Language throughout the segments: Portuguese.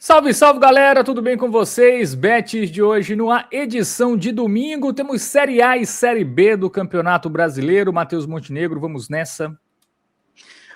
Salve, salve, galera, tudo bem com vocês? Bets de hoje numa edição de domingo. Temos Série A e Série B do Campeonato Brasileiro. Matheus Montenegro, vamos nessa.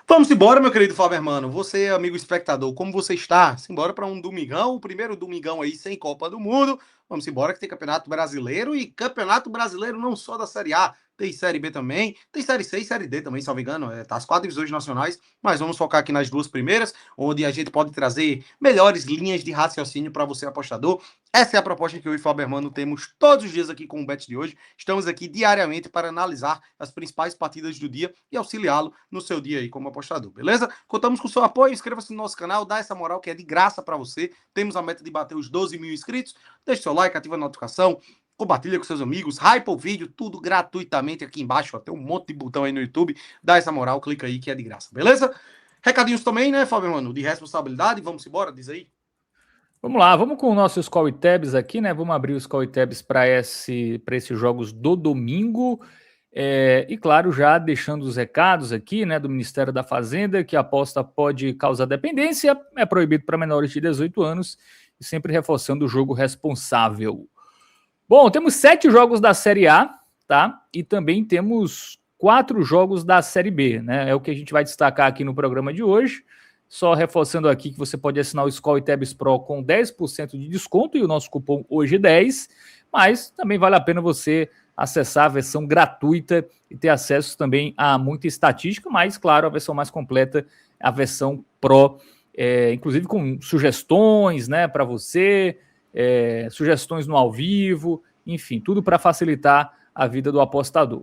Vamos embora, meu querido Fábio Hermano. Você, amigo espectador, como você está? Simbora para um domingão, o primeiro domingão aí sem Copa do Mundo. Vamos embora que tem Campeonato Brasileiro e Campeonato Brasileiro não só da Série A, tem Série B também, tem Série C e Série D também, se não me engano, tá as 4 divisões nacionais, mas vamos focar aqui nas duas primeiras, onde a gente pode trazer melhores linhas de raciocínio para você, apostador. Essa é a proposta que eu e o Fábio Hermano temos todos os dias aqui com o Bet de hoje. Estamos aqui diariamente para analisar as principais partidas do dia e auxiliá-lo no seu dia aí como apostador, beleza? Contamos com o seu apoio, inscreva-se no nosso canal, dá essa moral que é de graça para você. Temos a meta de bater os 12 mil inscritos. Deixe seu like, ativa a notificação, compartilha com seus amigos, hype o vídeo, tudo gratuitamente aqui embaixo. Tem um monte de botão aí no YouTube. Dá essa moral, clica aí que é de graça, beleza? Recadinhos também, né, Fábio Hermano, de responsabilidade. Vamos embora, diz aí. Vamos lá, vamos com o nosso Score Tabs aqui, né? Vamos abrir os Score Tabs para esses jogos do domingo. E claro, já deixando os recados aqui, né, do Ministério da Fazenda, que a aposta pode causar dependência, é proibido para menores de 18 anos, e sempre reforçando o jogo responsável. Bom, temos 7 jogos da Série A, tá? E também temos 4 jogos da Série B, né? É o que a gente vai destacar aqui no programa de hoje. Só reforçando aqui que você pode assinar o Skol Tabs Pro com 10% de desconto e o nosso cupom hoje 10, mas também vale a pena você acessar a versão gratuita e ter acesso também a muita estatística, mas claro, a versão mais completa, a versão Pro, inclusive com sugestões, né, para você, sugestões no ao vivo, enfim, tudo para facilitar a vida do apostador.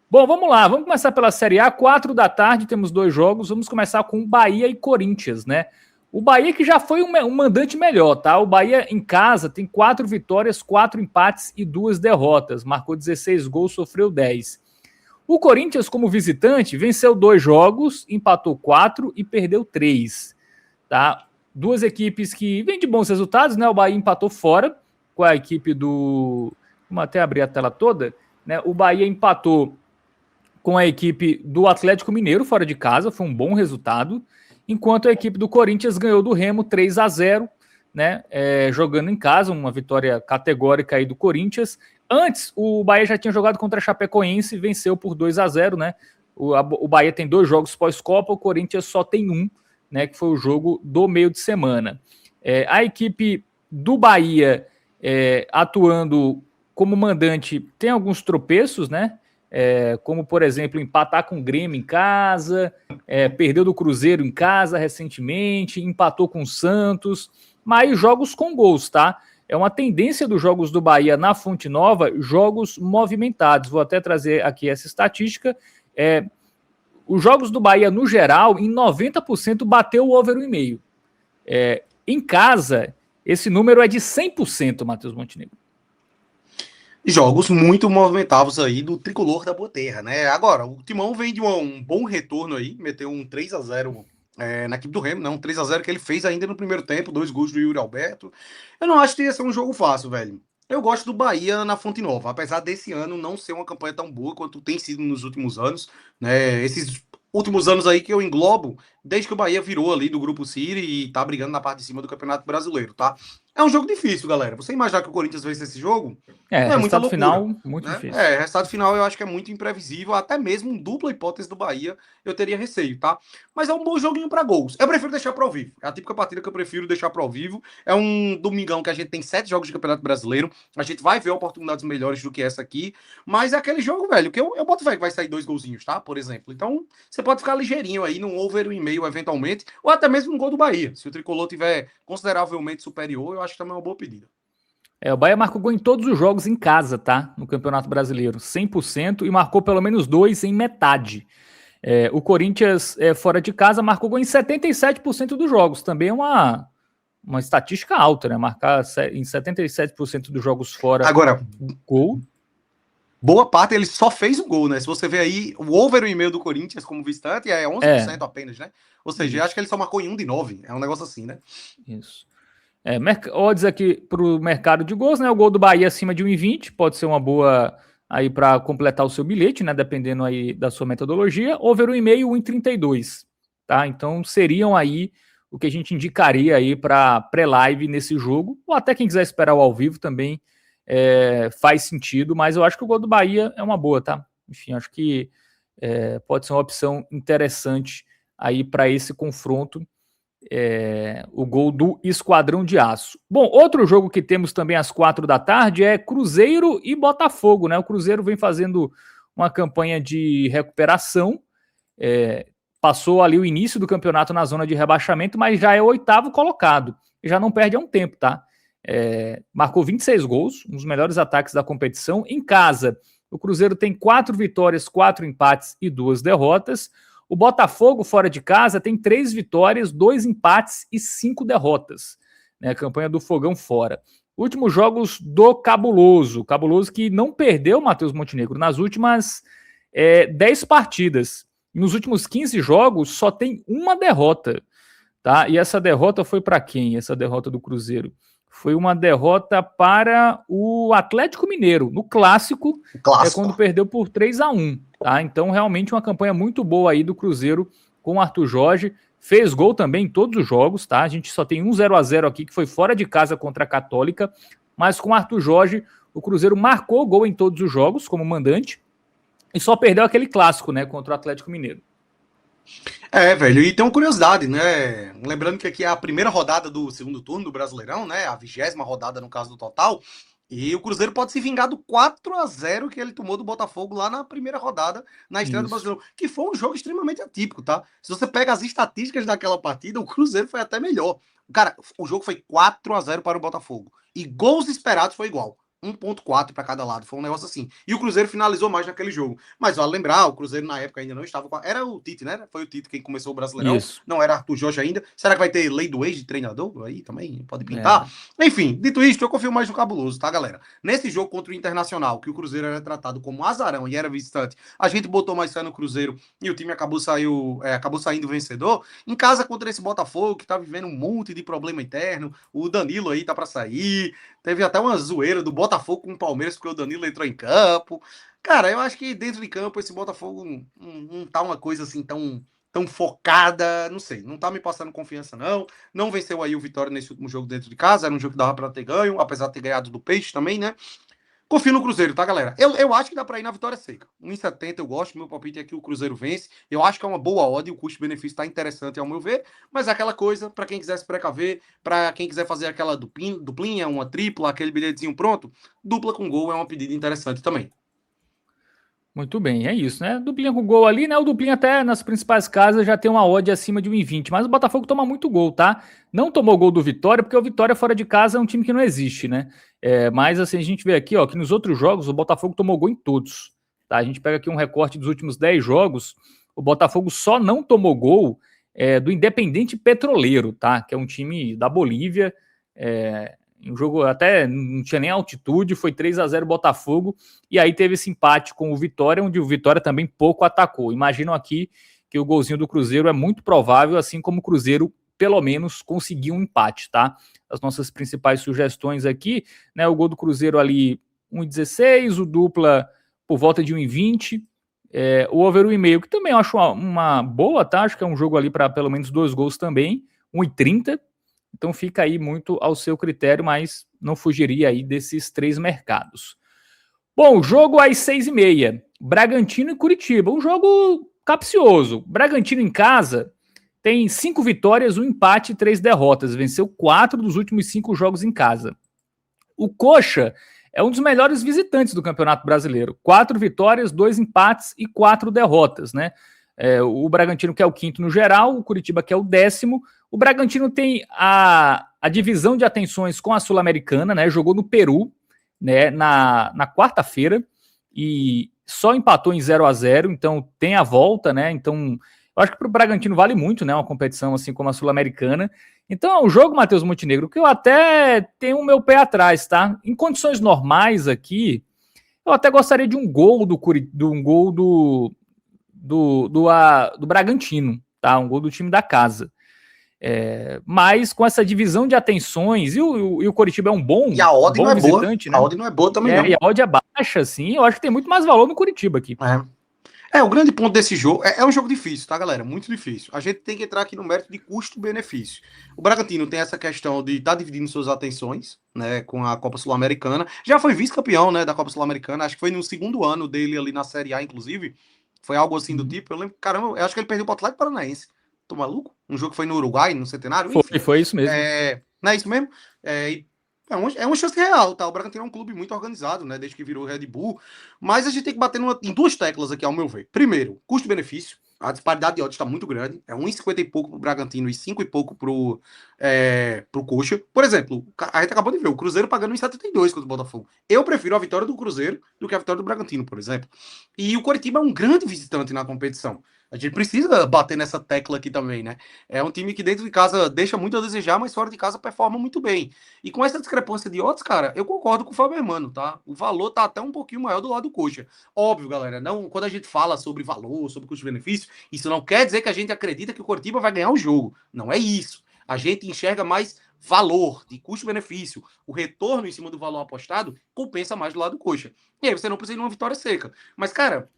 Bom, vamos lá, vamos começar pela Série A, 4 da tarde, temos 2 jogos, vamos começar com Bahia e Corinthians, né? O Bahia que já foi um mandante melhor, tá? O Bahia em casa tem 4 vitórias, 4 empates e 2 derrotas, marcou 16 gols, sofreu 10. O Corinthians, como visitante, venceu 2 jogos, empatou 4 e perdeu 3, tá? Duas equipes que vêm de bons resultados, né? O Bahia empatou fora com a equipe do... Vamos até abrir a tela toda, né? O Bahia empatou com a equipe do Atlético Mineiro fora de casa, foi um bom resultado, enquanto a equipe do Corinthians ganhou do Remo 3-0, né, jogando em casa, uma vitória categórica aí do Corinthians. Antes, o Bahia já tinha jogado contra a Chapecoense e venceu por 2-0, né, o Bahia tem 2 jogos pós-Copa, o Corinthians só tem um, né, que foi o jogo do meio de semana. A equipe do Bahia, atuando como mandante, tem alguns tropeços, né, como, por exemplo, empatar com o Grêmio em casa, perdeu do Cruzeiro em casa recentemente, empatou com o Santos, mas jogos com gols, tá? É uma tendência dos jogos do Bahia na Fonte Nova, jogos movimentados. Vou até trazer aqui essa estatística. Os jogos do Bahia, no geral, em 90% bateu o over 1,5. Em casa, esse número é de 100%, Matheus Montenegro. Jogos muito movimentados aí do tricolor da Boa Terra, né? Agora, o Timão vem de um bom retorno aí, meteu um 3-0 na equipe do Remo, né? Um 3-0 que ele fez ainda no primeiro tempo, 2 gols do Yuri Alberto. Eu não acho que ia ser um jogo fácil, velho. Eu gosto do Bahia na Fonte Nova, apesar desse ano não ser uma campanha tão boa quanto tem sido nos últimos anos, né? Esses últimos anos aí que eu englobo, desde que o Bahia virou ali do Grupo City e tá brigando na parte de cima do Campeonato Brasileiro, tá? É um jogo difícil, galera. Você imaginar que o Corinthians vence esse jogo, não é muita loucura, final, muito né? difícil. Resultado final eu acho que é muito imprevisível, até mesmo um dupla hipótese do Bahia eu teria receio, tá? Mas é um bom joguinho para gols. Eu prefiro deixar para ao vivo. É a típica partida que eu prefiro deixar para ao vivo. É um domingão que a gente tem 7 jogos de Campeonato Brasileiro. A gente vai ver oportunidades melhores do que essa aqui, mas é aquele jogo, velho, que eu boto fé que vai sair 2 golzinhos, tá? Por exemplo. Então, você pode ficar ligeirinho aí num over 1,5 eventualmente, ou até mesmo no gol do Bahia. Se o tricolor tiver consideravelmente superior, eu acho que também é uma boa pedida. O Bahia marcou gol em todos os jogos em casa, tá? No Campeonato Brasileiro, 100%, e marcou pelo menos 2 em metade. O Corinthians, fora de casa, marcou gol em 77% dos jogos. Também é uma estatística alta, né? Marcar em 77% dos jogos fora. Agora, gol. Boa parte ele só fez um gol, né? Se você ver aí, o over 1,5 do Corinthians como visitante é 11% apenas, né? Ou seja, eu acho que ele só marcou em 1 de 9. É um negócio assim, né? Isso. Odds aqui para o mercado de gols, né? O gol do Bahia acima de 1,20 pode ser uma boa aí para completar o seu bilhete, né? Dependendo aí da sua metodologia. Over 1,5, 1,32, tá? Então seriam aí o que a gente indicaria aí para pré-live nesse jogo, ou até quem quiser esperar o ao vivo também faz sentido, mas eu acho que o gol do Bahia é uma boa, tá? Enfim, acho que pode ser uma opção interessante aí para esse confronto, o gol do Esquadrão de Aço. Bom, outro jogo que temos também às 4 da tarde é Cruzeiro e Botafogo, né? O Cruzeiro vem fazendo uma campanha de recuperação, passou ali o início do campeonato na zona de rebaixamento, mas já é o 8º colocado, e já não perde há um tempo, tá? Marcou 26 gols, um dos melhores ataques da competição. Em casa, o Cruzeiro tem 4 vitórias, 4 empates e 2 derrotas. O Botafogo, fora de casa, tem 3 vitórias, 2 empates e 5 derrotas. Né? A campanha do Fogão fora. Últimos jogos do Cabuloso. Cabuloso que não perdeu o Matheus Montenegro nas últimas 10 partidas. Nos últimos 15 jogos, só tem uma derrota. Tá? E essa derrota foi para quem? Essa derrota do Cruzeiro? Foi uma derrota para o Atlético Mineiro, no clássico, quando perdeu por 3-1. Tá? Então, realmente uma campanha muito boa aí do Cruzeiro com o Arthur Jorge. Fez gol também em todos os jogos, tá? A gente só tem um 0-0 aqui, que foi fora de casa contra a Católica, mas com o Arthur Jorge, o Cruzeiro marcou gol em todos os jogos, como mandante, e só perdeu aquele clássico, né, contra o Atlético Mineiro. Velho, e tem uma curiosidade, né? Lembrando que aqui é a primeira rodada do segundo turno do Brasileirão, né? A 20ª rodada, no caso do total. E o Cruzeiro pode se vingar do 4-0 que ele tomou do Botafogo lá na primeira rodada, na estreia do Brasileirão, que foi um jogo extremamente atípico, tá? Se você pega as estatísticas daquela partida, o Cruzeiro foi até melhor. Cara, o jogo foi 4-0 para o Botafogo. E gols esperados foi igual. 1.4 para cada lado, foi um negócio assim. E o Cruzeiro finalizou mais naquele jogo. Mas vale lembrar, o Cruzeiro na época ainda não estava com... Era o Tite, né? Foi o Tite quem começou o Brasileirão. Isso. Não era Arthur Jorge ainda. Será que vai ter lei do ex de treinador? Aí também pode pintar. Enfim, dito isso, eu confio mais no Cabuloso, tá, galera? Nesse jogo contra o Internacional, que o Cruzeiro era tratado como azarão e era visitante, a gente botou mais fé no Cruzeiro e o time acabou saindo vencedor. Em casa contra esse Botafogo, que tá vivendo um monte de problema interno, o Danilo aí tá para sair. Teve até uma zoeira do Botafogo com o Palmeiras, porque o Danilo entrou em campo. Cara, eu acho que dentro de campo esse Botafogo não tá uma coisa assim tão focada, não sei, não tá me passando confiança não. Não venceu aí o Vitória nesse último jogo dentro de casa, era um jogo que dava pra ter ganho, apesar de ter ganhado do Peixe também, né? Confio no Cruzeiro, tá, galera? Eu acho que dá pra ir na vitória seca. 1,70 eu gosto, meu palpite é que o Cruzeiro vence. Eu acho que é uma boa odd, o custo-benefício tá interessante ao meu ver, mas é aquela coisa, pra quem quiser se precaver, pra quem quiser fazer aquela duplinha, uma tripla, aquele bilhetezinho pronto, dupla com gol é uma pedida interessante também. Muito bem, é isso, né? Duplinha com gol ali, né? O duplinha até nas principais casas já tem uma odd acima de 1,20, mas o Botafogo toma muito gol, tá? Não tomou gol do Vitória, porque o Vitória fora de casa é um time que não existe, né? Mas assim, a gente vê aqui, ó, que nos outros jogos o Botafogo tomou gol em todos, tá? A gente pega aqui um recorte dos últimos 10 jogos, o Botafogo só não tomou gol do Independente Petroleiro, tá? Que é um time da Bolívia, um jogo até não tinha nem altitude, foi 3-0 Botafogo, e aí teve esse empate com o Vitória, onde o Vitória também pouco atacou. Imaginam aqui que o golzinho do Cruzeiro é muito provável, assim como o Cruzeiro, pelo menos, conseguiu um empate, tá? As nossas principais sugestões aqui, né? O gol do Cruzeiro ali, 1,16, o dupla por volta de 1,20, o over 1,5, que também eu acho uma boa, tá? Acho que é um jogo ali para pelo menos 2 gols também, 1,30. Então fica aí muito ao seu critério, mas não fugiria aí desses 3 mercados. Bom, jogo às 6h30, Bragantino e Curitiba, um jogo capcioso. Bragantino em casa tem 5 vitórias, 1 empate e 3 derrotas. Venceu 4 dos últimos 5 jogos em casa. O Coxa é um dos melhores visitantes do Campeonato Brasileiro. 4 vitórias, 2 empates e 4 derrotas, né? O Bragantino que é o 5º no geral, o Curitiba que é o 10º. O Bragantino tem a divisão de atenções com a Sul-Americana, né? Jogou no Peru, né? Na quarta-feira e só empatou em 0-0, então tem a volta, né? Então, eu acho que para o Bragantino vale muito, né? Uma competição assim como a Sul-Americana. Então é um jogo, Matheus Montenegro, que eu até tenho o meu pé atrás, tá? Em condições normais aqui, eu até gostaria de um gol do Bragantino, tá? Um gol do time da casa. Mas com essa divisão de atenções, e o Coritiba é um bom, e a odd bom não é visitante, boa. né? A odd não é boa também, não. E a odd é baixa, assim, eu acho que tem muito mais valor no Curitiba aqui. O grande ponto desse jogo é um jogo difícil, tá, galera? Muito difícil. A gente tem que entrar aqui no mérito de custo-benefício. O Bragantino tem essa questão de estar dividindo suas atenções, né, com a Copa Sul-Americana. Já foi vice-campeão, né, da Copa Sul-Americana. Acho que foi no segundo ano dele ali na Série A, inclusive. Foi algo assim do tipo. Eu lembro, caramba, eu acho que ele perdeu para o Atlético Paranaense. Tô maluco? Um jogo que foi no Uruguai, no Centenário. Enfim. Foi isso mesmo. Não é isso mesmo? É uma chance real, tá? O Bragantino é um clube muito organizado, né? Desde que virou o Red Bull. Mas a gente tem que bater em duas teclas aqui, ao meu ver. Primeiro, custo-benefício. A disparidade de odds está muito grande. É 1,50 e pouco pro Bragantino e 5 e pouco pro Coxa. Por exemplo, a gente acabou de ver o Cruzeiro pagando 1,72 contra o Botafogo. Eu prefiro a vitória do Cruzeiro do que a vitória do Bragantino, por exemplo. E o Coritiba é um grande visitante na competição. A gente precisa bater nessa tecla aqui também, né? É um time que dentro de casa deixa muito a desejar, mas fora de casa performa muito bem. E com essa discrepância de odds, cara, eu concordo com o Fábio Hermano, tá? O valor tá até um pouquinho maior do lado do Coxa. Óbvio, galera, não, quando a gente fala sobre valor, sobre custo-benefício, isso não quer dizer que a gente acredita que o Coritiba vai ganhar o jogo. Não é isso. A gente enxerga mais valor de custo-benefício. O retorno em cima do valor apostado compensa mais do lado do Coxa. E aí você não precisa de uma vitória seca. Mas, cara,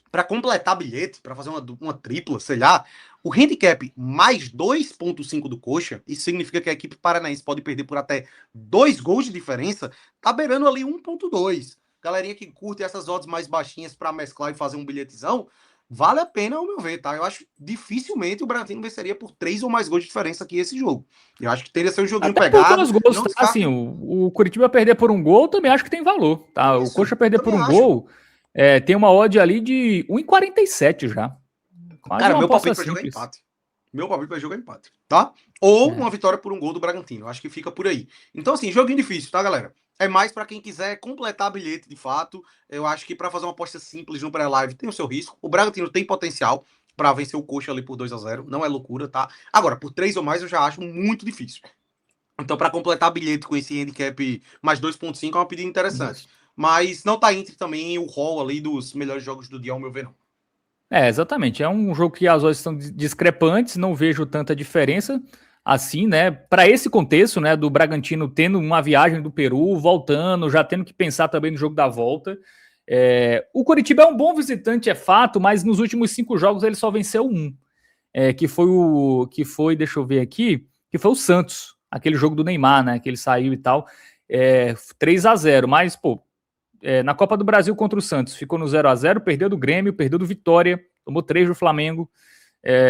para completar bilhete, para fazer uma tripla, sei lá, o handicap mais 2,5 do Coxa, isso significa que a equipe paranaense pode perder por até 2 gols de diferença, tá beirando ali 1,2. Galerinha que curte essas odds mais baixinhas para mesclar e fazer um bilhetezão, vale a pena, ao meu ver, tá? Eu acho que dificilmente o Bragantino venceria por 3 ou mais gols de diferença aqui esse jogo. Eu acho que teria ser um joguinho até pegado. Por 2 gols, tá? Assim, o Curitiba perder por um gol, também acho que tem valor, tá? Isso, o Coxa perder por um gol, tem uma odd ali de 1,47 já. Quase. Cara, meu palpite vai jogar empate. Meu palpite vai jogar empate, tá? Ou uma vitória por um gol do Bragantino. Acho que fica por aí. Então, assim, joguinho difícil, tá, galera? É mais para quem quiser completar bilhete de fato. Eu acho que para fazer uma aposta simples no pré-live tem o seu risco. O Bragantino tem potencial para vencer o Coxa ali por 2-0. Não é loucura, tá? Agora, por 3 ou mais eu já acho muito difícil. Então, para completar bilhete com esse handicap mais 2,5 é uma pedida interessante. Isso. Mas não tá entre também o rol ali dos melhores jogos do dia, ao meu ver, não. Exatamente. É um jogo que as odds são discrepantes, não vejo tanta diferença assim, né? Para esse contexto, né, do Bragantino tendo uma viagem do Peru, voltando, já tendo que pensar também no jogo da volta. O Coritiba é um bom visitante, é fato, mas nos últimos 5 jogos ele só venceu um, que foi, deixa eu ver aqui, que foi o Santos, aquele jogo do Neymar, né? Que ele saiu e tal, 3-0, mas, pô, na Copa do Brasil contra o Santos, ficou no 0-0, perdeu do Grêmio, perdeu do Vitória, tomou 3 do Flamengo.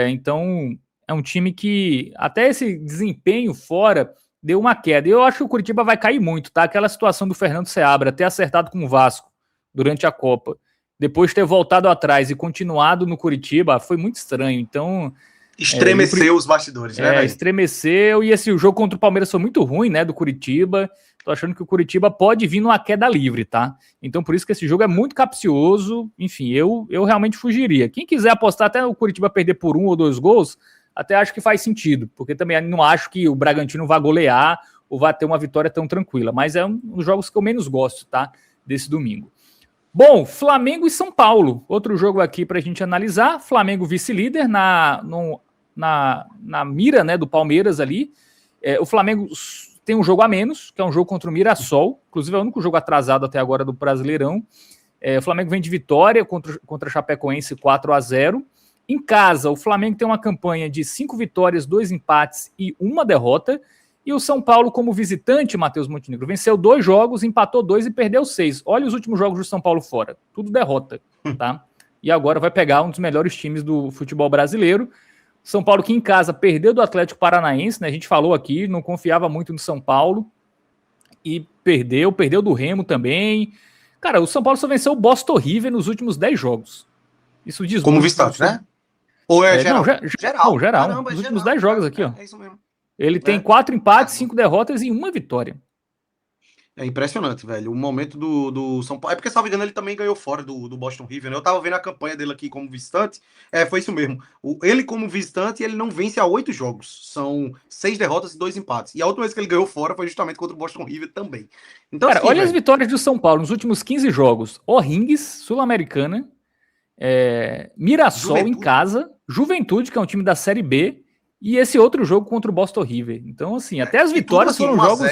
Então, é um time que até esse desempenho fora deu uma queda. E eu acho que o Curitiba vai cair muito, tá? Aquela situação do Fernando Seabra ter acertado com o Vasco durante a Copa, depois ter voltado atrás e continuado no Curitiba, foi muito estranho. Então, estremeceu os bastidores, né, velho? Estremeceu, e o jogo contra o Palmeiras foi muito ruim, né, do Curitiba. Tô achando que o Curitiba pode vir numa queda livre, tá? Então, por isso que esse jogo é muito capcioso. Enfim, eu realmente fugiria. Quem quiser apostar até o Curitiba perder por 1 ou 2 gols, até acho que faz sentido, porque também não acho que o Bragantino vá golear ou vá ter uma vitória tão tranquila, mas é um dos jogos que eu menos gosto, tá? Desse domingo. Bom, Flamengo e São Paulo. Outro jogo aqui pra gente analisar. Flamengo vice-líder na mira, né, do Palmeiras ali. O Flamengo tem um jogo a menos, que é um jogo contra o Mirassol, inclusive é o único jogo atrasado até agora do Brasileirão. O Flamengo vem de vitória contra a Chapecoense 4-0. Em casa, o Flamengo tem uma campanha de 5 vitórias, 2 empates e 1 derrota. E o São Paulo, como visitante, Matheus Montenegro, venceu 2 jogos, empatou 2 e perdeu 6. Olha os últimos jogos do São Paulo fora, tudo derrota, tá? E agora vai pegar um dos melhores times do futebol brasileiro. São Paulo que em casa perdeu do Atlético Paranaense, né? A gente falou aqui, não confiava muito no São Paulo. E perdeu do Remo também. Cara, o São Paulo só venceu o Boston River nos últimos 10 jogos. Isso diz como visitante, né? Ou geral? Não, geral. Caramba, nos últimos 10 jogos aqui, ó. É isso mesmo. Ele tem 4 empates, 5 derrotas e 1 vitória. É impressionante, velho. O momento do São Paulo. É porque, se não me engano, ele também ganhou fora do Boston River, né? Eu tava vendo a campanha dele aqui como visitante. Foi isso mesmo. Ele, como visitante, ele não vence há 8 jogos. São 6 derrotas e 2 empates. E a última vez que ele ganhou fora foi justamente contra o Boston River também. Então, cara, assim, olha, velho, as vitórias do São Paulo nos últimos 15 jogos. O'Rings, Sul-Americana, Mirassol em casa, Juventude, que é um time da Série B, e esse outro jogo contra o Boston River. Então, assim, até as vitórias foram jogos...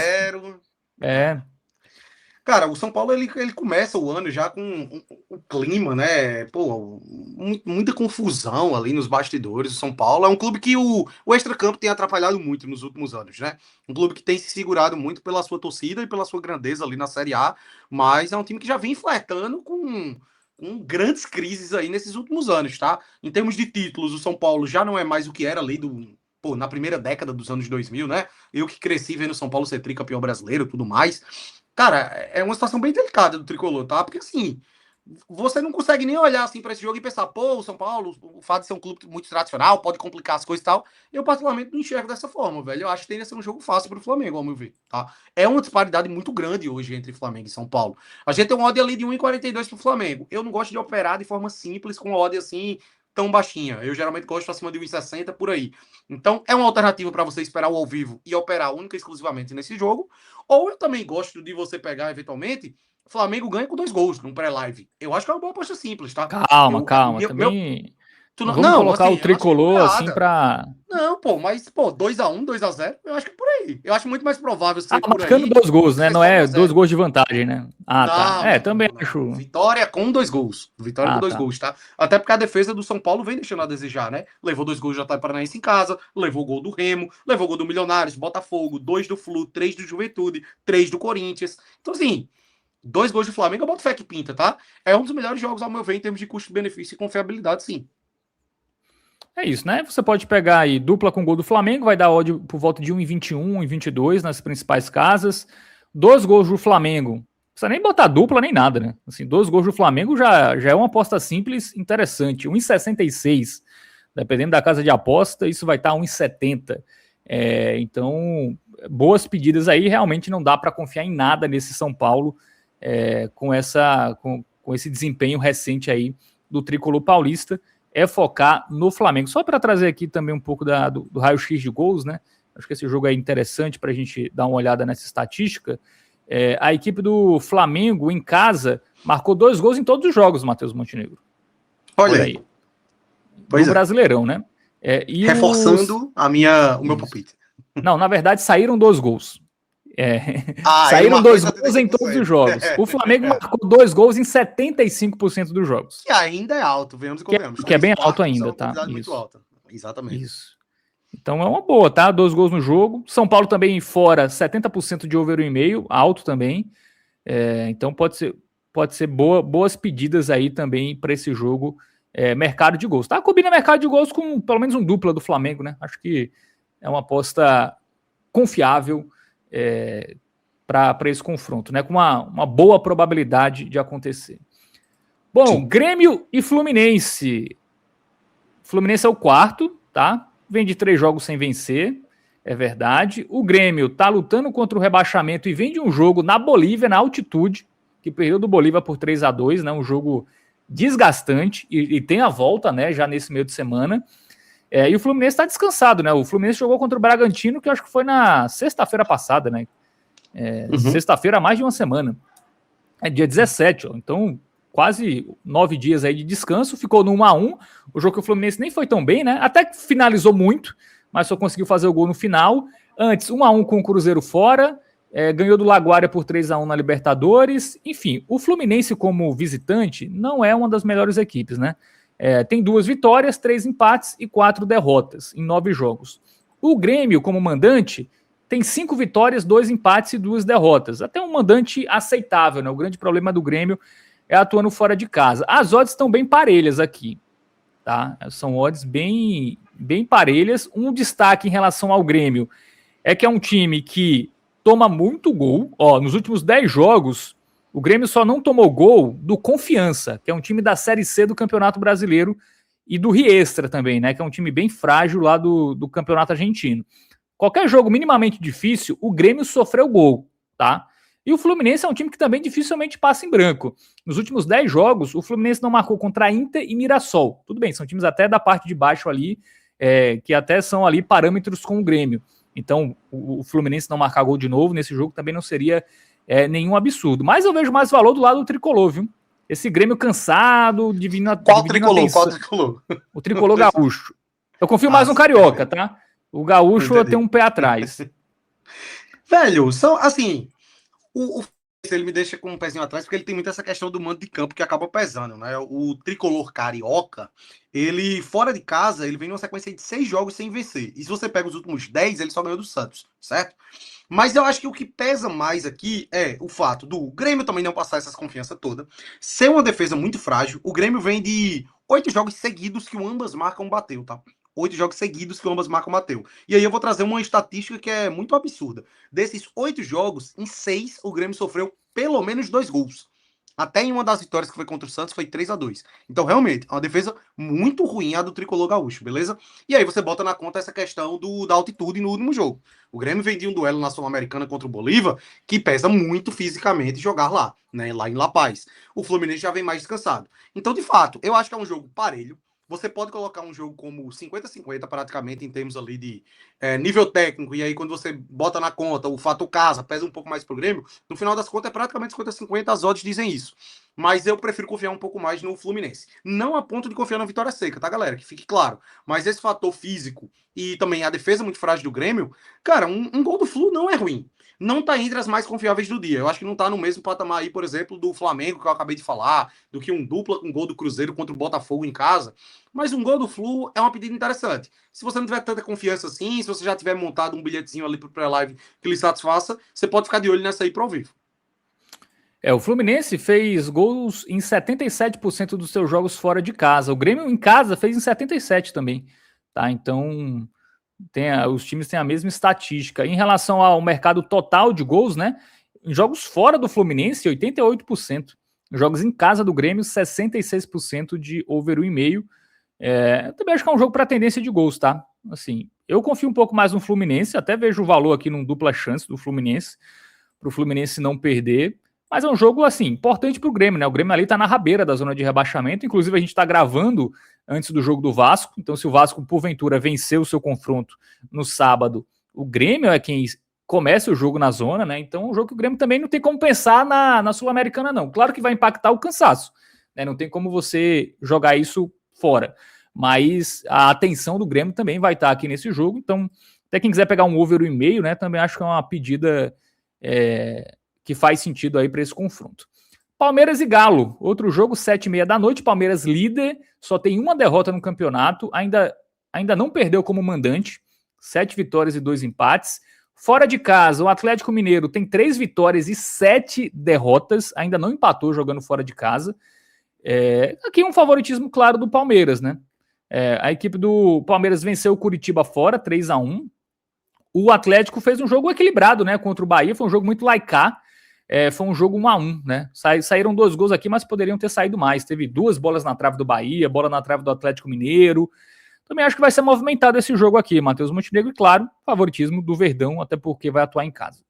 1-0. Cara, o São Paulo ele começa o ano já com o clima, né? Pô, muita confusão ali nos bastidores. O São Paulo é um clube que o extracampo tem atrapalhado muito nos últimos anos, né? Um clube que tem se segurado muito pela sua torcida e pela sua grandeza ali na Série A, mas é um time que já vem flertando com grandes crises aí nesses últimos anos, tá? Em termos de títulos, o São Paulo já não é mais o que era ali na primeira década dos anos 2000, né? Eu que cresci vendo o São Paulo ser tricampeão brasileiro e tudo mais. Cara, é uma situação bem delicada do tricolor, tá? Porque assim, você não consegue nem olhar assim para esse jogo e pensar, pô, o São Paulo, o fato de ser um clube muito tradicional, pode complicar as coisas e tal. Eu, particularmente, não enxergo dessa forma, velho. Eu acho que tende a ser um jogo fácil pro Flamengo, ao meu ver, tá? É uma disparidade muito grande hoje entre Flamengo e São Paulo. A gente tem um odd ali de 1,42 pro Flamengo. Eu não gosto de operar de forma simples com odd assim tão baixinha. Eu geralmente gosto acima de 1,60 por aí. Então, é uma alternativa para você esperar o ao vivo e operar única e exclusivamente nesse jogo. Ou eu também gosto de você pegar, eventualmente, Flamengo ganha com 2 gols num pré-live. Eu acho que é uma boa aposta simples, tá? Calma. Também tu não não, vamos não, colocar assim, o eu não achei tricolor assim goleada. para... Não, pô, mas, pô, 2-1, 2-0, eu acho que é por aí. Eu acho muito mais provável Ah, ser por marcando aí 2 gols, do né? que Não só um é a 2 0. gols de vantagem, né? Ah, tá. Não, É, não, também não, não. acho... Vitória com 2 gols. Vitória com Ah, dois tá. gols, tá? Até porque a defesa do São Paulo vem deixando a desejar, né? Levou 2 gols do Atlético Paranaense em casa, levou o gol do Remo, levou o gol do Milionários, Botafogo, 2 do Flu, 3 do Juventude, 3 do Corinthians. Então, assim, 2 gols do Flamengo, eu boto fé que pinta, tá? É um dos melhores jogos, ao meu ver, em termos de custo-benefício e confiabilidade, sim. É isso, né? Você pode pegar aí dupla com gol do Flamengo, vai dar odd por volta de 1,21, 1,22 nas principais casas. 2 gols do Flamengo. Não precisa nem botar dupla nem nada, né? Assim, 2 gols do Flamengo já é uma aposta simples, interessante. 1,66. Dependendo da casa de aposta, isso vai estar 1,70. Então, boas pedidas aí. Realmente não dá para confiar em nada nesse São Paulo com esse desempenho recente aí do tricolor paulista. É focar no Flamengo. Só para trazer aqui também um pouco do raio-x de gols, né? Acho que esse jogo é interessante para a gente dar uma olhada nessa estatística. A equipe do Flamengo, em casa, marcou 2 gols em todos os jogos, Matheus Montenegro. Olha aí. No Brasileirão, né? Reforçando o meu palpite. Não, na verdade, saíram 2 gols. Saíram 2 gols em todos os jogos. O Flamengo marcou 2 gols em 75% dos jogos. Que ainda é alto, venhamos e convenhamos. Que é bem alto ainda, tá? É uma muito alta. Exatamente. Isso. Então é uma boa, tá? 2 gols no jogo. São Paulo também fora, 70% de over 1,5, alto também. Então pode ser boas pedidas aí também para esse jogo. Mercado de gols. Tá? Combina mercado de gols com pelo menos um dupla do Flamengo, né? Acho que é uma aposta confiável para esse confronto, né? Com uma boa probabilidade de acontecer. Bom, sim. Grêmio e Fluminense. Fluminense é o quarto, tá? Vem de 3 jogos sem vencer, é verdade. O Grêmio tá lutando contra o rebaixamento e vem de um jogo na Bolívia, na altitude, que perdeu do Bolívar por 3-2, né? Um jogo desgastante e tem a volta, né? Já nesse meio de semana. E o Fluminense tá descansado, né? O Fluminense jogou contra o Bragantino, que eu acho que foi na sexta-feira passada, né? Sexta-feira há mais de uma semana. Dia 17, ó. Então quase 9 dias aí de descanso, ficou no 1-1, o jogo que o Fluminense nem foi tão bem, né? Até que finalizou muito, mas só conseguiu fazer o gol no final. Antes, 1-1 com o Cruzeiro fora, ganhou do Laguária por 3-1 na Libertadores. Enfim, o Fluminense como visitante não é uma das melhores equipes, né? Tem 2 vitórias, 3 empates e 4 derrotas em 9 jogos. O Grêmio como mandante tem 5 vitórias, 2 empates e 2 derrotas. Até um mandante aceitável, né? O grande problema do Grêmio atuando fora de casa. As odds estão bem parelhas aqui, tá? São odds bem parelhas. Um destaque em relação ao Grêmio é que é um time que toma muito gol. Ó, nos últimos 10 jogos, o Grêmio só não tomou gol do Confiança, que é um time da Série C do Campeonato Brasileiro, e do Riestra também, né? Que é um time bem frágil lá do Campeonato Argentino. Qualquer jogo minimamente difícil, o Grêmio sofreu gol, tá? E o Fluminense é um time que também dificilmente passa em branco. Nos últimos 10 jogos, o Fluminense não marcou contra Inter e Mirassol. Tudo bem, são times até da parte de baixo ali, que até são ali parâmetros com o Grêmio. Então, o Fluminense não marcar gol de novo nesse jogo também não seria nenhum absurdo. Mas eu vejo mais valor do lado do Tricolor, viu? Esse Grêmio cansado, Qual Tricolor? O Tricolor gaúcho. Eu confio mais no Carioca, tá? O gaúcho eu tenho um pé atrás. Velho, são assim... O ele me deixa com um pezinho atrás, porque ele tem muito essa questão do mando de campo que acaba pesando, né? O tricolor carioca, ele, fora de casa, ele vem numa sequência de 6 jogos sem vencer. E se você pega os últimos 10, ele só ganhou do Santos, certo? Mas eu acho que o que pesa mais aqui é o fato do Grêmio também não passar essa confiança toda, ser uma defesa muito frágil. O Grêmio vem de 8 jogos seguidos que o ambas marcam bateu, tá? 8 jogos seguidos que o ambas marcam bateu. E aí eu vou trazer uma estatística que é muito absurda. Desses 8 jogos, em 6 o Grêmio sofreu pelo menos 2 gols. Até em uma das vitórias que foi contra o Santos foi 3-2. Então, realmente, é uma defesa muito ruim a do tricolor gaúcho, beleza? E aí você bota na conta essa questão da altitude no último jogo. O Grêmio vendia um duelo na Sul-Americana contra o Bolívar, que pesa muito fisicamente jogar lá, né? Lá em La Paz. O Fluminense já vem mais descansado. Então, de fato, eu acho que é um jogo parelho. Você pode colocar um jogo como 50-50 praticamente em termos ali de nível técnico, e aí quando você bota na conta o fato casa, pesa um pouco mais pro Grêmio, no final das contas é praticamente 50-50, as odds dizem isso. Mas eu prefiro confiar um pouco mais no Fluminense. Não a ponto de confiar na vitória seca, tá, galera? Que fique claro. Mas esse fator físico e também a defesa muito frágil do Grêmio, cara, um gol do Flu não é ruim. Não tá entre as mais confiáveis do dia. Eu acho que não tá no mesmo patamar aí, por exemplo, do Flamengo, que eu acabei de falar, do que um dupla com gol do Cruzeiro contra o Botafogo em casa. Mas um gol do Flu é uma pedida interessante. Se você não tiver tanta confiança assim, se você já tiver montado um bilhetezinho ali pro pré-live que lhe satisfaça, você pode ficar de olho nessa aí pro ao vivo. O Fluminense fez gols em 77% dos seus jogos fora de casa. O Grêmio em casa fez em 77% também, tá? Então, os times têm a mesma estatística. Em relação ao mercado total de gols, né? Em jogos fora do Fluminense, 88%. Em jogos em casa do Grêmio, 66% de over 1,5. Eu também acho que é um jogo para tendência de gols, tá? Assim, eu confio um pouco mais no Fluminense, até vejo o valor aqui num dupla chance do Fluminense, para o Fluminense não perder. Mas é um jogo, assim, importante para o Grêmio, né? O Grêmio ali tá na rabeira da zona de rebaixamento. Inclusive, a gente tá gravando antes do jogo do Vasco. Então, se o Vasco, porventura, vencer o seu confronto no sábado, o Grêmio é quem começa o jogo na zona, né? Então, é um jogo que o Grêmio também não tem como pensar na Sul-Americana, não. Claro que vai impactar o cansaço, né? Não tem como você jogar isso fora. Mas a atenção do Grêmio também vai estar aqui nesse jogo. Então, até quem quiser pegar um over 1,5, né? Também acho que é uma pedida que faz sentido aí para esse confronto. Palmeiras e Galo, outro jogo, 7h30 da noite. Palmeiras líder, só tem uma derrota no campeonato, ainda não perdeu como mandante, 7 vitórias e 2 empates. Fora de casa, o Atlético Mineiro tem 3 vitórias e 7 derrotas, ainda não empatou jogando fora de casa. Aqui um favoritismo claro do Palmeiras, né? A equipe do Palmeiras venceu o Curitiba fora, 3-1. O Atlético fez um jogo equilibrado, né? Contra o Bahia, foi um jogo muito laicá. Foi um jogo 1-1, né? Saíram 2 gols aqui, mas poderiam ter saído mais. Teve 2 bolas na trave do Bahia, bola na trave do Atlético Mineiro. Também acho que vai ser movimentado esse jogo aqui, Matheus Montenegro, e claro, favoritismo do Verdão, até porque vai atuar em casa.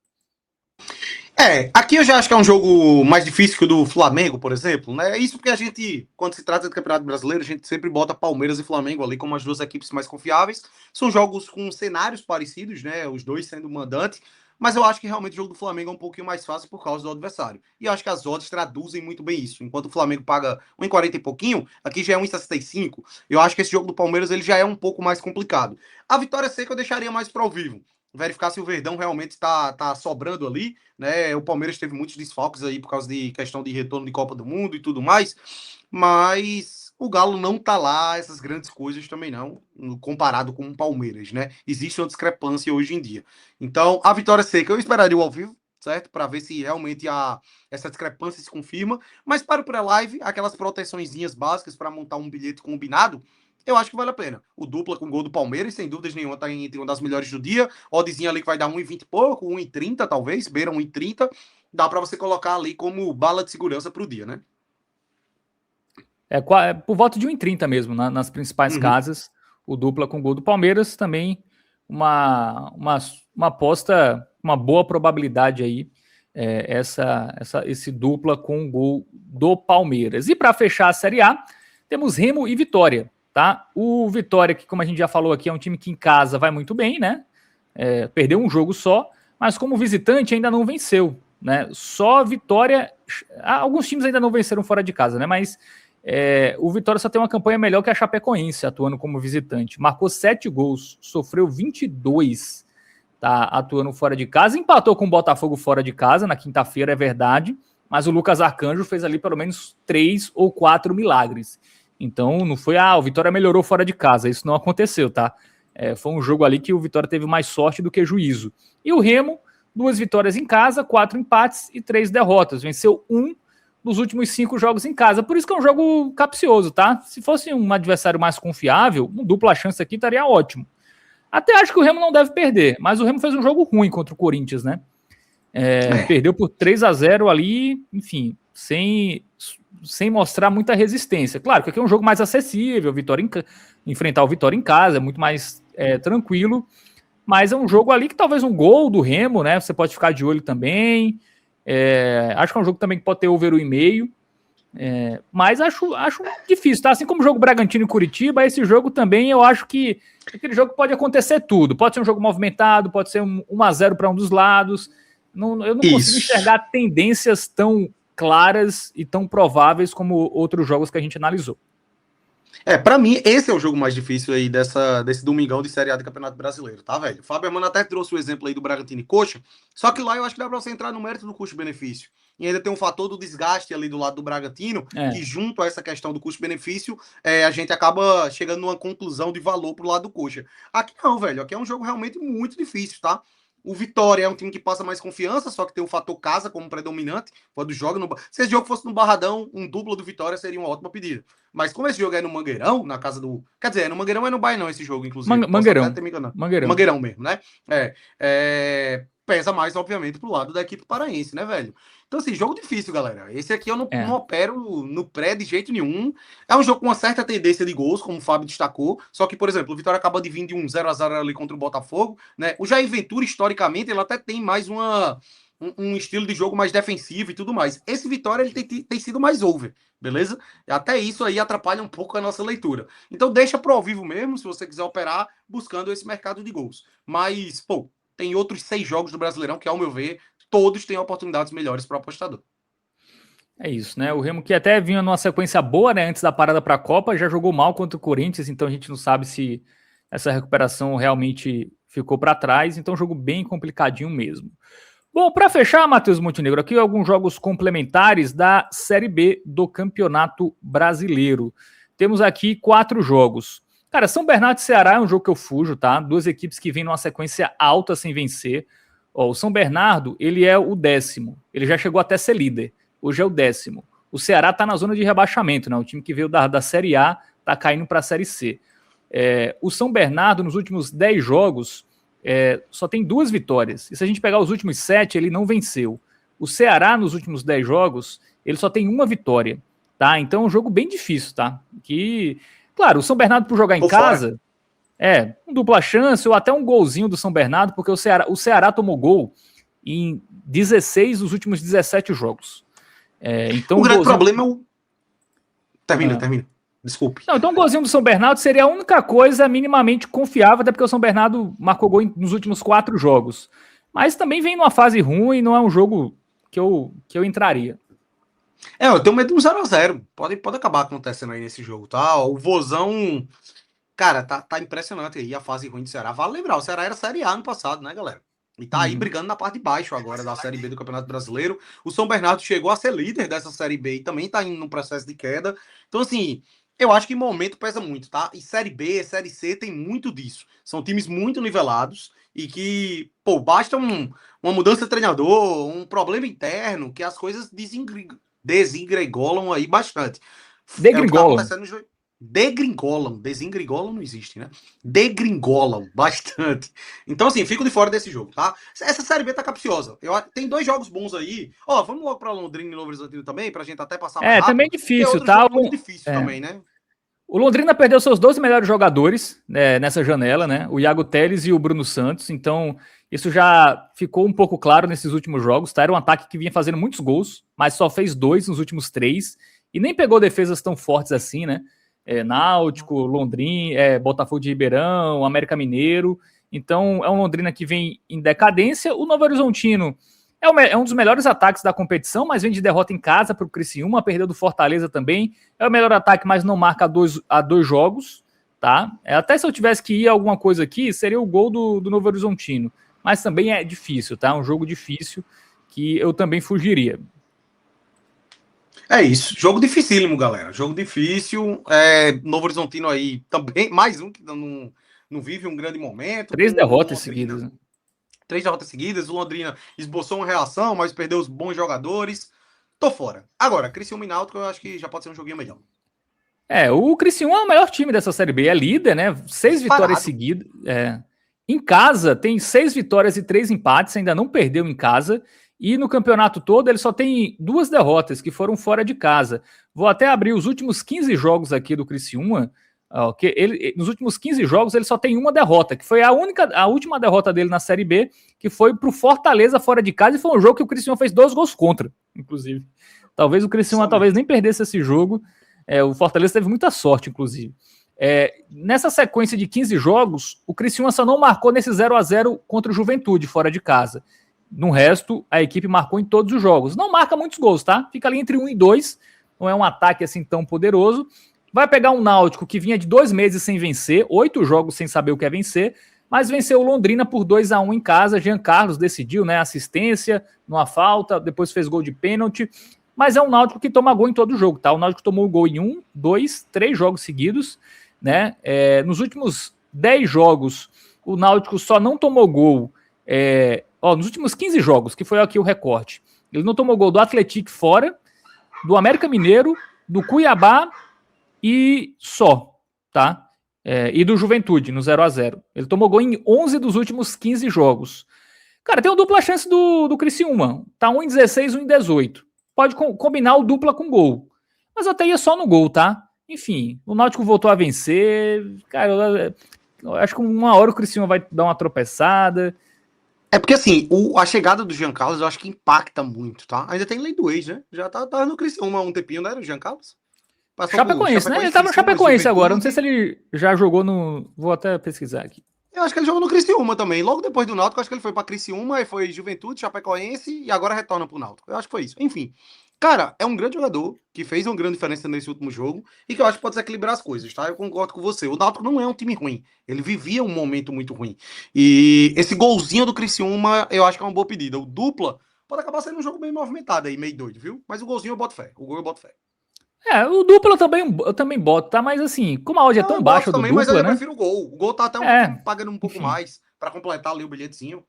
Aqui eu já acho que é um jogo mais difícil que o do Flamengo, por exemplo, né? Isso porque a gente, quando se trata do Campeonato Brasileiro, a gente sempre bota Palmeiras e Flamengo ali como as duas equipes mais confiáveis. São jogos com cenários parecidos, né? Os dois sendo mandante. Mas eu acho que realmente o jogo do Flamengo é um pouquinho mais fácil por causa do adversário. E eu acho que as odds traduzem muito bem isso. Enquanto o Flamengo paga 1,40 e pouquinho, aqui já é 1,65. Eu acho que esse jogo do Palmeiras ele já é um pouco mais complicado. A vitória seca eu deixaria mais para o vivo. Verificar se o Verdão realmente está sobrando ali, né? O Palmeiras teve muitos desfalques aí por causa de questão de retorno de Copa do Mundo e tudo mais. Mas o Galo não tá lá, essas grandes coisas também não, comparado com o Palmeiras, né? Existe uma discrepância hoje em dia. Então, a vitória seca eu esperaria o ao vivo, certo? Para ver se realmente essa discrepância se confirma. Mas para o pré-live, aquelas proteçõezinhas básicas para montar um bilhete combinado, eu acho que vale a pena. O dupla com gol do Palmeiras, sem dúvidas nenhuma, tá entre uma das melhores do dia. Oddzinha ali que vai dar 1,20 e pouco, 1,30 talvez, beira 1,30. Dá para você colocar ali como bala de segurança para o dia, né? Por volta de 1,30 mesmo, nas principais casas. O dupla com gol do Palmeiras também uma aposta, uma boa probabilidade aí, esse dupla com o gol do Palmeiras. E para fechar a Série A, temos Remo e Vitória, tá? O Vitória, que como a gente já falou aqui, é um time que em casa vai muito bem, né? Perdeu um jogo só, mas como visitante ainda não venceu, né? Só Vitória, alguns times ainda não venceram fora de casa, né? Mas o Vitória só tem uma campanha melhor que a Chapecoense, atuando como visitante. Marcou 7 gols, sofreu 22, tá atuando fora de casa, empatou com o Botafogo fora de casa na quinta-feira, é verdade, mas o Lucas Arcanjo fez ali pelo menos 3 ou 4 milagres. Então não foi, o Vitória melhorou fora de casa, isso não aconteceu, tá? Foi um jogo ali que o Vitória teve mais sorte do que juízo. E o Remo, 2 vitórias em casa, 4 empates e 3 derrotas. Venceu 1 dos últimos 5 jogos em casa. Por isso que é um jogo capcioso, tá? Se fosse um adversário mais confiável, um dupla chance aqui estaria ótimo. Até acho que o Remo não deve perder, mas o Remo fez um jogo ruim contra o Corinthians, né? Perdeu por 3-0 ali, enfim, sem mostrar muita resistência. Claro que aqui é um jogo mais acessível, enfrentar o Vitória em casa é muito mais tranquilo, mas é um jogo ali que talvez um gol do Remo, né? Você pode ficar de olho também. Acho que é um jogo também que pode ter over 1,5. Mas acho difícil, tá? Assim como o jogo Bragantino e Curitiba, esse jogo também eu acho que aquele jogo pode acontecer tudo. Pode ser um jogo movimentado, pode ser 1-0 para um dos lados. Eu não consigo enxergar tendências tão claras e tão prováveis como outros jogos que a gente analisou. Pra mim, esse é o jogo mais difícil aí desse domingão de Série A do Campeonato Brasileiro, tá, velho? O Fábio Hermano até trouxe o exemplo aí do Bragantino e Coxa, só que lá eu acho que dá pra você entrar no mérito do custo-benefício. E ainda tem um fator do desgaste ali do lado do Bragantino, que junto a essa questão do custo-benefício, a gente acaba chegando numa conclusão de valor pro lado do Coxa. Aqui não, velho, aqui é um jogo realmente muito difícil, tá? O Vitória é um time que passa mais confiança, só que tem o fator casa como predominante. Quando joga no... Se esse jogo fosse no Barradão, um duplo do Vitória seria uma ótima pedida. Mas como esse jogo é no Mangueirão, na casa do... Quer dizer, no Mangueirão é no Bairro não esse jogo, inclusive. Mangueirão mesmo, né? Pesa mais, obviamente, pro lado da equipe paraense, né, velho? Então, assim, jogo difícil, galera. Esse aqui eu não opero no pré de jeito nenhum. É um jogo com uma certa tendência de gols, como o Fábio destacou. Só que, por exemplo, o Vitória acaba de vir de um 0-0 ali contra o Botafogo, né? O Jair Ventura, historicamente, ele até tem mais um estilo de jogo mais defensivo e tudo mais. Esse Vitória, ele tem sido mais over, beleza? Até isso aí atrapalha um pouco a nossa leitura. Então, deixa pro ao vivo mesmo, se você quiser operar, buscando esse mercado de gols. Mas, pô, tem outros 6 jogos do Brasileirão que, ao meu ver, todos têm oportunidades melhores para o apostador. É isso, né? O Remo que até vinha numa sequência boa, né? Antes da parada para a Copa, já jogou mal contra o Corinthians, então a gente não sabe se essa recuperação realmente ficou para trás. Então, jogo bem complicadinho mesmo. Bom, para fechar, Matheus Montenegro, aqui alguns jogos complementares da Série B do Campeonato Brasileiro. Temos aqui 4 jogos. Cara, São Bernardo e Ceará é um jogo que eu fujo, tá? 2 equipes que vêm numa sequência alta sem vencer. O São Bernardo, ele é o 10º. Ele já chegou até ser líder. Hoje é o 10º. O Ceará tá na zona de rebaixamento, né? O time que veio da Série A tá caindo para a Série C. O São Bernardo, nos últimos 10 jogos, só tem 2 vitórias. E se a gente pegar os últimos 7, ele não venceu. O Ceará, nos últimos 10 jogos, ele só tem 1 vitória, tá? Então é um jogo bem difícil, tá? Claro, o São Bernardo, por jogar em casa, um dupla chance ou até um golzinho do São Bernardo, porque o Ceará tomou gol em 16 dos últimos 17 jogos. Então, o grande problema é o... Termina. Desculpe. Não, então o golzinho do São Bernardo seria a única coisa minimamente confiável, até porque o São Bernardo marcou gol nos últimos 4 jogos. Mas também vem numa fase ruim, não é um jogo que eu entraria. Eu tenho medo de um 0-0. Pode acabar acontecendo aí nesse jogo, tá? O Vozão, cara, tá impressionante aí a fase ruim do Ceará. Vale lembrar, o Ceará era Série A no passado, né, galera? E tá aí brigando na parte de baixo agora da Série B do Campeonato Brasileiro. O São Bernardo chegou a ser líder dessa Série B e também tá indo num processo de queda. Então, assim, eu acho que momento pesa muito, tá? E Série B, Série C tem muito disso. São times muito nivelados e que, pô, basta uma mudança de treinador, um problema interno, que as coisas desengringolam aí bastante. Degringolam. Desengringolam não existe, né? Degringolam bastante. Então, assim, fico de fora desse jogo, tá? Essa Série B tá capciosa. Tem 2 jogos bons aí. Vamos logo pra Londrina e Novo Horizontino também, pra gente até passar mais rápido. Também difícil, tá? Muito difícil também, né? O Londrina perdeu seus 12 melhores jogadores nessa janela, né? O Iago Teles e o Bruno Santos. Então, isso já ficou um pouco claro nesses últimos jogos, tá? Era um ataque que vinha fazendo muitos gols, mas só fez 2 nos últimos 3 e nem pegou defesas tão fortes assim, né? Náutico, Londrina, Botafogo de Ribeirão, América Mineiro. Então, é um Londrina que vem em decadência. O Novo Horizontino é um dos melhores ataques da competição, mas vem de derrota em casa para o Criciúma, perdeu do Fortaleza também. É o melhor ataque, mas não marca a dois jogos, tá? Até se eu tivesse que ir alguma coisa aqui, seria o gol do Novo Horizontino. mas também é difícil, tá? Um jogo difícil que eu também fugiria. É isso, jogo dificílimo, galera. Jogo difícil. Novo Horizontino aí também, mais um que não vive um grande momento. 3 derrotas seguidas, né? 3 derrotas seguidas. O Londrina esboçou uma reação, mas perdeu os bons jogadores. Tô fora. Agora, Criciúma e Náutico, eu acho que já pode ser um joguinho melhor. O Criciúma é o melhor time dessa Série B, é líder, né? 6 vitórias seguidas. Em casa, tem 6 vitórias e 3 empates, ainda não perdeu em casa. E no campeonato todo, ele só tem 2 derrotas, que foram fora de casa. Vou até abrir os últimos 15 jogos aqui do Criciúma. Nos últimos 15 jogos, ele só tem uma derrota, que foi a última derrota dele na Série B, que foi pro Fortaleza fora de casa, e foi um jogo que o Criciúma fez 2 gols contra, inclusive. Talvez o Criciúma nem perdesse esse jogo. O Fortaleza teve muita sorte, inclusive. Nessa sequência de 15 jogos, o Criciúma só não marcou nesse 0-0 contra o Juventude, fora de casa. No resto, a equipe marcou em todos os jogos. Não marca muitos gols, tá? Fica ali entre 1 e 2. Não é um ataque assim tão poderoso. Vai pegar um Náutico que vinha de 2 meses sem vencer, 8 jogos sem saber o que é vencer, mas venceu o Londrina por 2-1 em casa. Jean Carlos decidiu, né? Assistência, numa falta, depois fez gol de pênalti. Mas é um Náutico que toma gol em todo jogo, tá? O Náutico tomou gol em 1, 2, 3 jogos seguidos, né? Nos últimos 10 jogos, o Náutico só não tomou gol. Nos últimos 15 jogos, que foi aqui o recorte, ele não tomou gol do Atlético fora, do América Mineiro, do Cuiabá e só, tá? E do Juventude, no 0-0. Ele tomou gol em 11 dos últimos 15 jogos. Cara, tem uma dupla chance do Criciúma. Tá 1 em 16, 1 em 18. Pode combinar o dupla com gol. Mas até ia só no gol, tá? Enfim, o Náutico voltou a vencer. Cara, eu acho que uma hora o Criciúma vai dar uma tropeçada. Porque assim, a chegada do Jean Carlos eu acho que impacta muito, tá? Ainda tem lei do ex, né? Já tá no Criciúma há um tempinho, não era o Jean Carlos? Chapecoense, né? Ele tava no Chapecoense agora. Não sei se ele já jogou no... Vou até pesquisar aqui. Eu acho que ele jogou no Criciúma também. Logo depois do Náutico, acho que ele foi pra Criciúma, aí foi Juventude, Chapecoense e agora retorna pro Náutico. Eu acho que foi isso. Enfim, cara, é um grande jogador que fez uma grande diferença nesse último jogo e que eu acho que pode desequilibrar as coisas, tá? Eu concordo com você. O Náutico não é um time ruim. Ele vivia um momento muito ruim. E esse golzinho do Criciúma, eu acho que é uma boa pedida. O dupla pode acabar sendo um jogo bem movimentado aí, meio doido, viu? Mas o golzinho eu boto fé. O gol eu boto fé. O dupla eu também boto, tá? Mas assim, como a odd é tão baixa do também, dupla, mas eu né? prefiro o gol. O gol tá até pagando um pouco mais pra completar ali o bilhetezinho.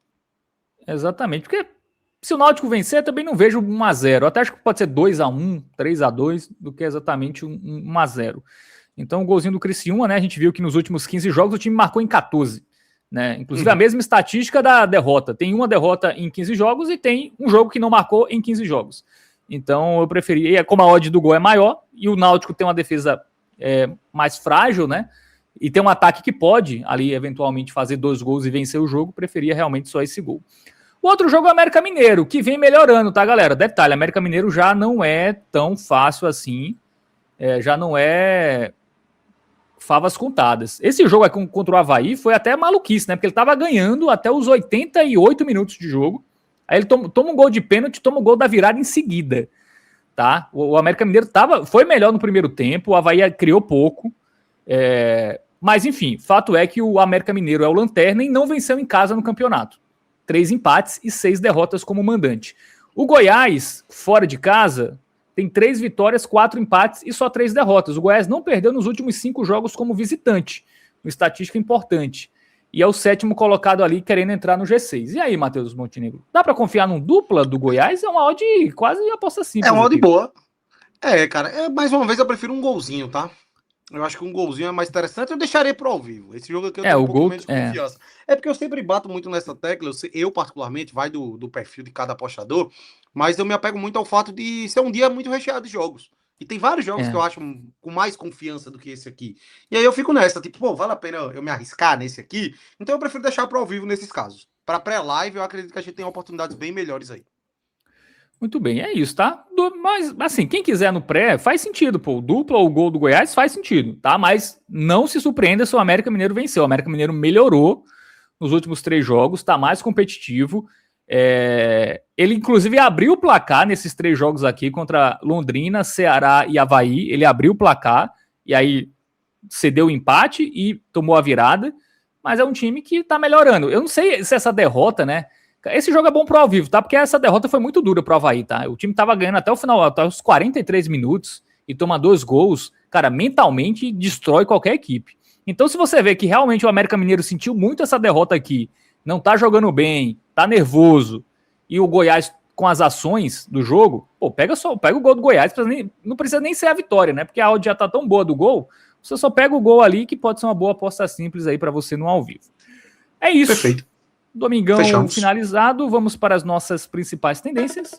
Exatamente, porque se o Náutico vencer, também não vejo 1-0. Até acho que pode ser 2-1, 3-2, do que exatamente 1-0. Então o golzinho do Criciúma, né? A gente viu que nos últimos 15 jogos o time marcou em 14. Né? Inclusive a mesma estatística da derrota. Tem uma derrota em 15 jogos e tem um jogo que não marcou em 15 jogos. Então eu preferia, como a odd do gol é maior e o Náutico tem uma defesa mais frágil, né? E tem um ataque que pode ali eventualmente fazer 2 gols e vencer o jogo, preferia realmente só esse gol. O outro jogo é o América Mineiro, que vem melhorando, tá, galera? Detalhe, América Mineiro já não é tão fácil assim, já não é favas contadas. Esse jogo aqui contra o Avaí foi até maluquice, né? Porque ele tava ganhando até os 88 minutos de jogo. Aí ele toma um gol de pênalti, toma um gol da virada em seguida, tá? O América Mineiro foi melhor no primeiro tempo, o Avaí criou pouco, mas enfim, fato é que o América Mineiro é o lanterna e não venceu em casa no campeonato. 3 empates e 6 derrotas como mandante. O Goiás, fora de casa, tem 3 vitórias, 4 empates e só 3 derrotas. O Goiás não perdeu nos últimos 5 jogos como visitante, uma estatística importante. E é o 7º colocado ali, querendo entrar no G6. E aí, Matheus Montenegro? Dá para confiar num dupla do Goiás? É uma odd quase aposta simples. É uma odd boa. Cara, mais uma vez eu prefiro um golzinho, tá? Eu acho que um golzinho é mais interessante. Eu deixarei pro ao vivo. Esse jogo aqui eu tenho um pouco menos de confiança. Porque eu sempre bato muito nessa tecla. Eu particularmente, vai do perfil de cada apostador, mas eu me apego muito ao fato de ser um dia muito recheado de jogos. E tem vários jogos que eu acho com mais confiança do que esse aqui. E aí eu fico nessa, tipo, vale a pena eu me arriscar nesse aqui? Então eu prefiro deixar pro ao vivo nesses casos. Para pré-live, eu acredito que a gente tem oportunidades bem melhores aí. Muito bem, é isso, tá? Mas, assim, quem quiser no pré, faz sentido, pô. O dupla ou o gol do Goiás faz sentido, tá? Mas não se surpreenda se o América Mineiro venceu. O América Mineiro melhorou nos últimos 3 jogos, tá mais competitivo. Ele, inclusive, abriu o placar nesses 3 jogos aqui contra Londrina, Ceará e Avaí. Ele abriu o placar e aí cedeu o empate e tomou a virada. mas é um time que tá melhorando. Eu não sei se essa derrota, né? Esse jogo é bom pro ao vivo, tá? Porque essa derrota foi muito dura pro Avaí, tá? O time tava ganhando até o final, até os 43 minutos e toma 2 gols, cara, mentalmente destrói qualquer equipe. Então, se você vê que realmente o América Mineiro sentiu muito essa derrota aqui, não tá jogando bem, tá nervoso, e o Goiás com as ações do jogo, pô, pega o gol do Goiás, não precisa nem ser a vitória, né? Porque a odd já tá tão boa do gol, você só pega o gol ali, que pode ser uma boa aposta simples aí para você no ao vivo. É isso. Perfeito. Domingão Fechamos. finalizado, vamos para as nossas principais tendências.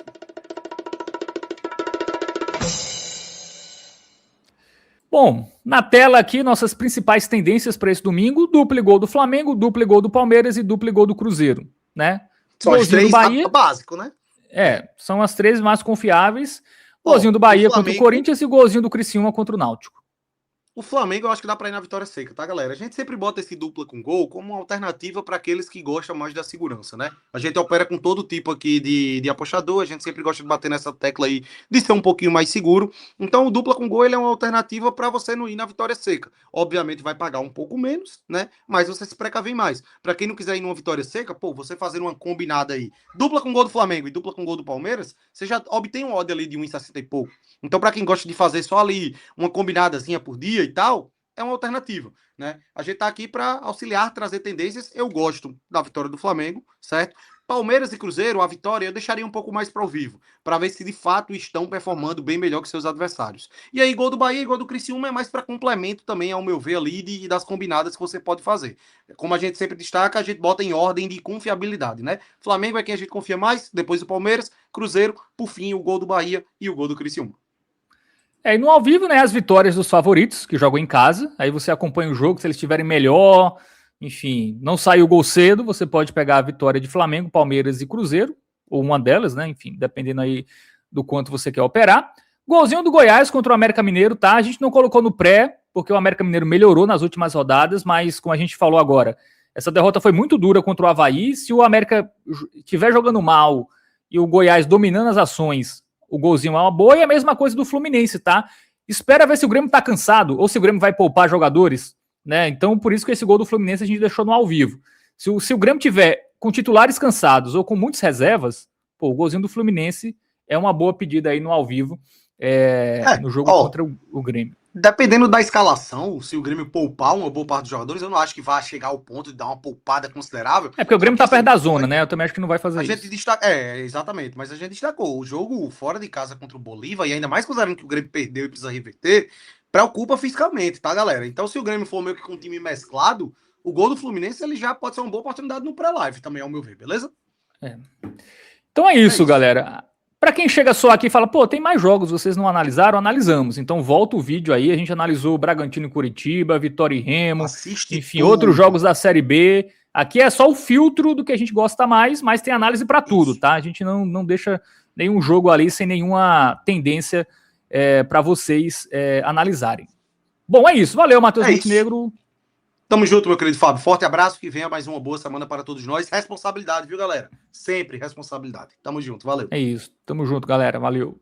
Bom, na tela aqui, nossas principais tendências para esse domingo: duplo gol do Flamengo, duplo gol do Palmeiras e duplo gol do Cruzeiro, né? São as três básico, né? São as três mais confiáveis. Golzinho do Bahia contra o Corinthians e golzinho do Criciúma contra o Náutico. O Flamengo eu acho que dá pra ir na vitória seca, tá, galera? A gente sempre bota esse dupla com gol como uma alternativa para aqueles que gostam mais da segurança, né? A gente opera com todo tipo aqui de apostador, a gente sempre gosta de bater nessa tecla aí de ser um pouquinho mais seguro. Então o dupla com gol ele é uma alternativa para você não ir na vitória seca. Obviamente vai pagar um pouco menos, né? Mas você se precavem mais. Para quem não quiser ir numa vitória seca, pô, você fazer uma combinada aí, dupla com gol do Flamengo e dupla com gol do Palmeiras, você já obtém um odd ali de 1,60 e pouco. Então para quem gosta de fazer só ali uma combinadazinha por dia e tal, é uma alternativa, né? A gente tá aqui para auxiliar, trazer tendências. Eu gosto da vitória do Flamengo, certo? Palmeiras e Cruzeiro, a vitória eu deixaria um pouco mais para o vivo, para ver se de fato estão performando bem melhor que seus adversários. E aí, gol do Bahia e gol do Criciúma é mais para complemento também, ao meu ver, ali das combinadas que você pode fazer. Como a gente sempre destaca, a gente bota em ordem de confiabilidade, né? Flamengo é quem a gente confia mais, depois o Palmeiras, Cruzeiro, por fim, o gol do Bahia e o gol do Criciúma. E no ao vivo, né, as vitórias dos favoritos que jogam em casa. Aí você acompanha o jogo, se eles estiverem melhor, enfim, não saiu o gol cedo, você pode pegar a vitória de Flamengo, Palmeiras e Cruzeiro, ou uma delas, né, enfim, dependendo aí do quanto você quer operar. Golzinho do Goiás contra o América Mineiro, tá? A gente não colocou no pré, porque o América Mineiro melhorou nas últimas rodadas, mas como a gente falou agora, essa derrota foi muito dura contra o Avaí. Se o América estiver jogando mal e o Goiás dominando as ações, o golzinho é uma boa, e a mesma coisa do Fluminense, tá? Espera ver se o Grêmio tá cansado ou se o Grêmio vai poupar jogadores, né? Então, por isso que esse gol do Fluminense a gente deixou no ao vivo. Se o Grêmio tiver com titulares cansados ou com muitas reservas, pô, o golzinho do Fluminense é uma boa pedida aí no ao vivo, no jogo contra o Grêmio. Dependendo da escalação, se o Grêmio poupar uma boa parte dos jogadores, eu não acho que vai chegar ao ponto de dar uma poupada considerável. É porque o Grêmio tá perto da zona, né? Eu também acho que não vai fazer isso. Gente exatamente. Mas a gente destacou. O jogo fora de casa contra o Bolívar, e ainda mais considerando que o Grêmio perdeu e precisa reverter, preocupa fisicamente, tá, galera? Então, se o Grêmio for meio que com um time mesclado, o gol do Fluminense ele já pode ser uma boa oportunidade no pré-live também, ao meu ver, beleza? Então é isso, galera. Para quem chega só aqui e fala, pô, tem mais jogos, vocês não analisaram? Analisamos. Então volta o vídeo aí, a gente analisou o Bragantino e Curitiba, Vitória e Remo, enfim, outros jogos da Série B. Aqui é só o filtro do que a gente gosta mais, mas tem análise para tudo, tá? A gente não deixa nenhum jogo ali sem nenhuma tendência para vocês analisarem. Bom, é isso. Valeu, Matheus Montenegro. Tamo junto, meu querido Fábio. Forte abraço, que venha mais uma boa semana para todos nós. Responsabilidade, viu, galera? Sempre responsabilidade. Tamo junto, valeu. É isso. Tamo junto, galera. Valeu.